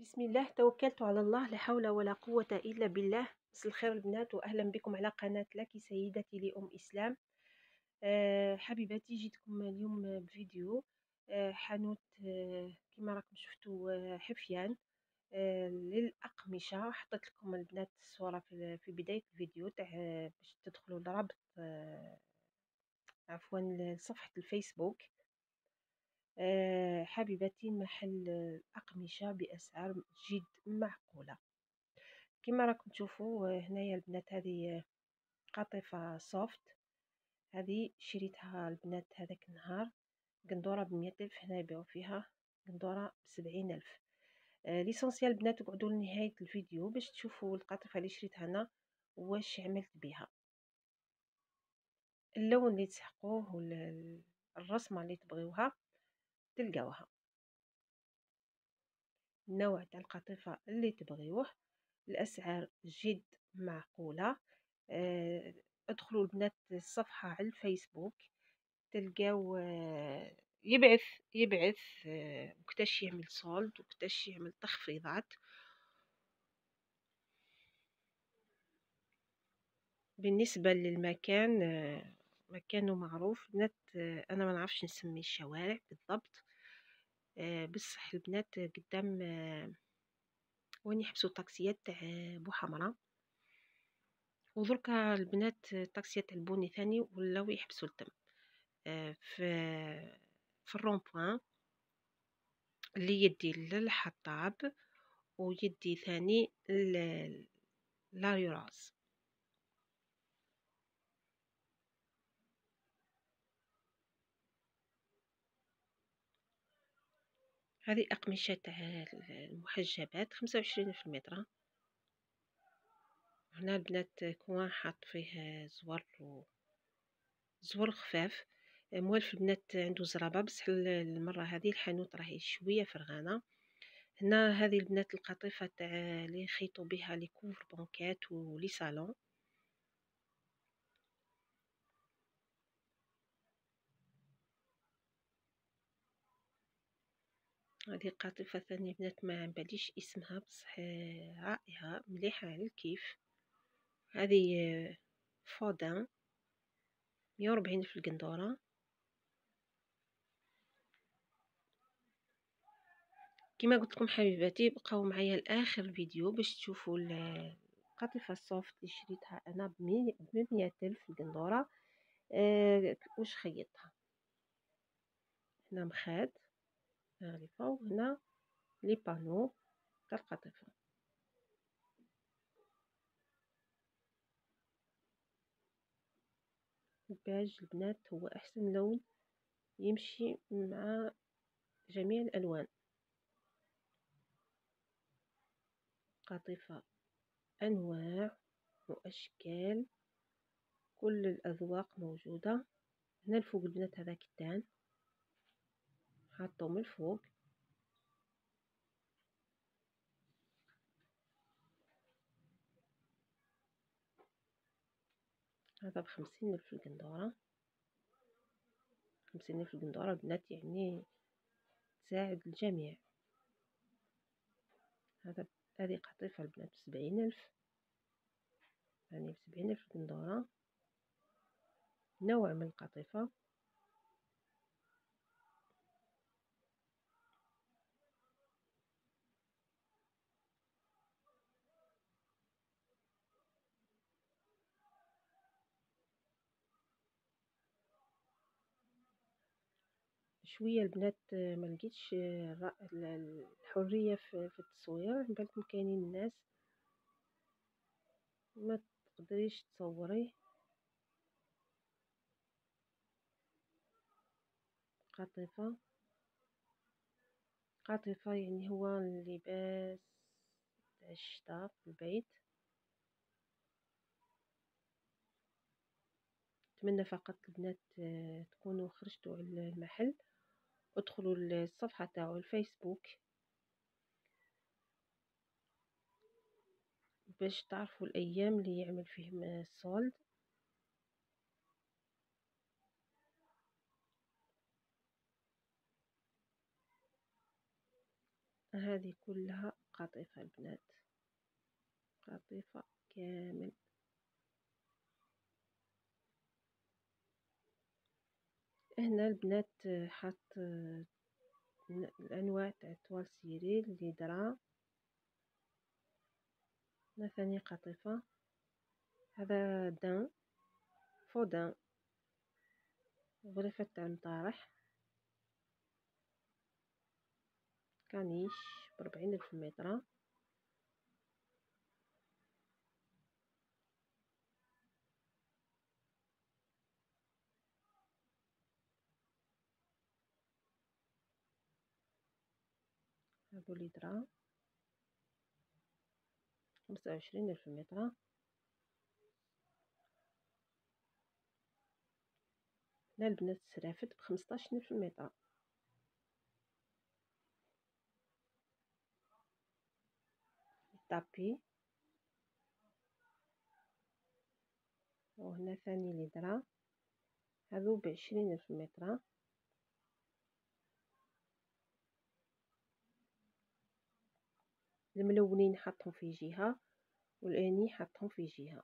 بسم الله توكلت على الله، لا حول ولا قوة إلا بالله. مساء الخير البنات، وأهلا بكم على قناة لك سيدتي لأم إسلام. حبيباتي، جيتكم اليوم بفيديو حانوت، كما راكم شفتوا، حفيان للأقمشة. حطيت لكم البنات الصورة في بداية الفيديو تاع باش تدخلوا لرابط، عفوا، لصفحة الفيسبوك. حبيباتي، محل الأقمشة بأسعار جد معقولة. كما راكم تشوفوا هنايا البنات، هذه قطيفة سوفت. هذه شريتها البنات هذاك النهار، قندورة ب100 ألف. هنا يبيعوا فيها قندورة ب70 ألف. ليسونسيال البنات، تقعدوا لنهاية الفيديو باش تشوفوا القطيفة اللي شريتها أنا واش عملت بها، اللون اللي تسحقوه والرسمة اللي تبغيوها تلقاوها، النوع تاع القطيفة اللي تبغيوه. الأسعار جد معقولة. ادخلوا البنات الصفحة على الفيسبوك، تلقاو يبعث وكتاش يعمل صولد وكتاش يعمل تخفيضات. بالنسبة للمكان، مكانه معروف بنات. أنا ما نعرفش نسمي الشوارع بالضبط، بصح البنات قدام وين يحبسوا الطاكسيات تاع بوحمرة. ودركا البنات الطاكسيات البوني ثاني ولاو يحبسوا التم في الرون اللي يدي للحطاب ويدي ثاني لاريوراز. هذه أقمشة تاع المحجبات، 25 في المتر. هنا البنات كوان حاط فيه زور خفاف. موالف البنات عنده زرابة، بصح المرة هذه الحانوت راهي شوية فرغانة. هنا هذه البنات القطيفة تاع اللي يخيطوا بها لي كوفر بونكات ولي صالون. هذه قطيفة ثانية بنات، ما باليش اسمها، بصح رائعة مليحة على الكيف. هذه فودان 140 في القندورة. كما قلت لكم حبيباتي، بقاو معايا لاخر الفيديو باش تشوفوا القطيفة الصوفت اللي شريتها انا ب100 ألف القندورة. واش خيطها. هنا مخاد معرفة، وهنا لي بانو تاع القطيفة. الباج البنات هو احسن لون يمشي مع جميع الالوان. قطيفة انواع واشكال، كل الاذواق موجودة. هنا الفوق البنات هذا كتان حاطه من الفوق. هذا ب50 ألف القندورة. 50 ألف القندورة البنات، يعني تساعد الجميع. هذه قطيفة البنات ب70 ألف، يعني ب70 ألف القندورة. نوع من القطيفة. شوية البنات ما لقيتش الحرية في التصوير. بالكم كاينين الناس ما تقدريش تصوري. قطيفة يعني هو اللباس تاع الشتا في البيت. نتمنى فقط البنات تكونوا خرجتوا على المحل، ادخلوا الصفحة تاعو الفيسبوك باش تعرفوا الايام اللي يعمل فيهم الصولد. هذه كلها قطيفة البنات، قطيفة كامل. هنا البنات حط الانواع تاع توال سيريل اللي درا. هنا ثاني قطيفة، هذا دان فودان غرفة تاع المطارح، كانيش ب40 ألف المتر. هذو اللي درا 25 ألف المتر. هنا البنات سرافت ب15 ألف المتر. طابي، وهنا ثاني اللي درا هذو ب20 ألف المتر. الملونين حطهم في جهة والاني حطهم في جهة.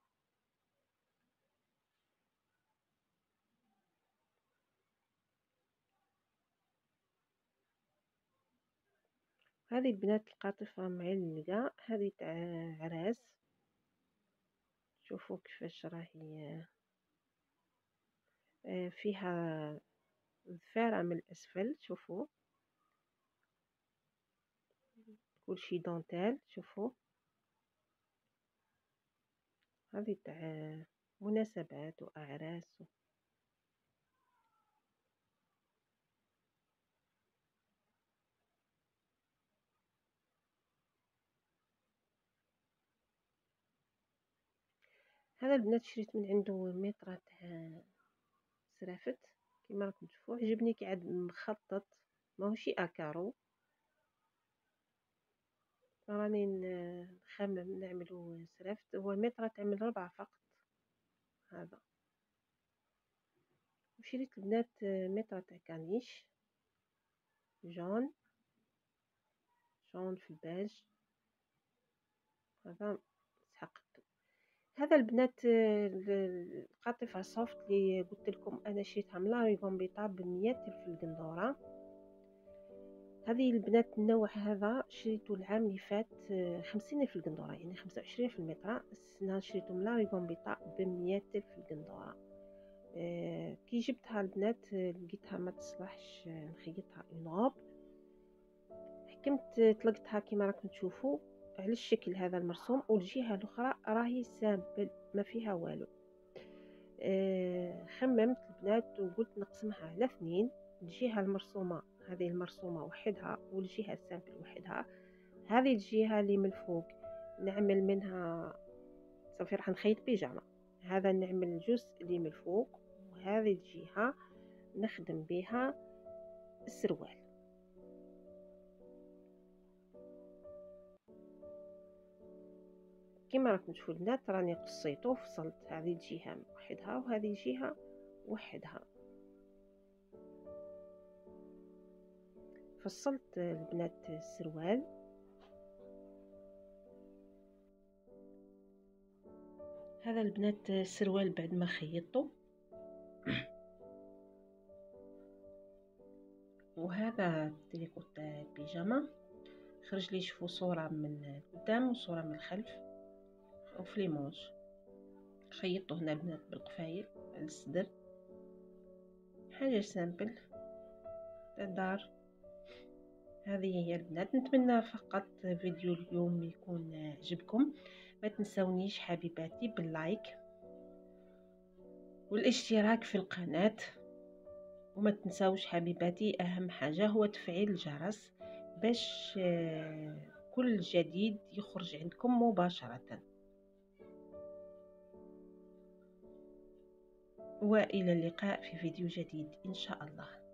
هذه البنات القاطفة معلقة، هذه تاع عراس. شوفوا كيفاش راهي فيها الذفارة من الأسفل. شوفوا كلشي دونتيل. شوفوا هذه تاع مناسبات وأعراس. هذا البنات شريت من عنده ميطرة تاع سرافت كيما راكم تشوفوا. عجبني كي عاد مخطط، ماهوشي اكارو. راني نخمم نعملو سرافت. هو ميطرة تعمل 4 فقط هذا. وشريت البنات ميطرة تاع كانيش جون في الباج. هذا سحقته. هذا البنات القاطفة صوفت اللي قلت لكم انا شريتها من لاريغون بيطا ب100 ألف القندورة. هذه البنات النوع هذا شريته العام اللي فات 50 ألف القندورة، يعني 25 في المتر. السنة شريته من لاريغون بيطا ب100 ألف القندورة. كي جبتها البنات لقيتها ما تصلحش نخيطها اونغوب. حكمت طلقتها كيما راكم تشوفوا على الشكل هذا المرسوم، والجهه الاخرى راهي سامبل ما فيها والو. خممت البنات وقلت نقسمها على 2. الجهه المرسومه هذه المرسومه وحدها والجهه السامبل وحدها. هذه الجهه اللي من الفوق نعمل منها صافي راح نخيط بيجامه. هذا نعمل الجزء اللي من الفوق، وهذه الجهه نخدم بها السروال. كما راكم تشوفوا البنات راني قصيته وفصلت هذه الجهه وحدها وهذه الجهه وحدها. فصلت البنات السروال. هذا البنات السروال بعد ما خيطته. وهذا تريكو تاع البيجامه. خرج لي شوفوا صوره من القدام وصوره من الخلف وفي ليمونج. خيطته هنا البنات بالقفايل على الصدر. حاجه سامبل تاع الدار. هذه هي البنات. نتمنى فقط فيديو اليوم يكون عجبكم. ما تنسونيش حبيباتي باللايك والاشتراك في القناة، وما تنسوش حبيباتي اهم حاجة هو تفعيل الجرس باش كل جديد يخرج عندكم مباشرة. والى اللقاء في فيديو جديد ان شاء الله.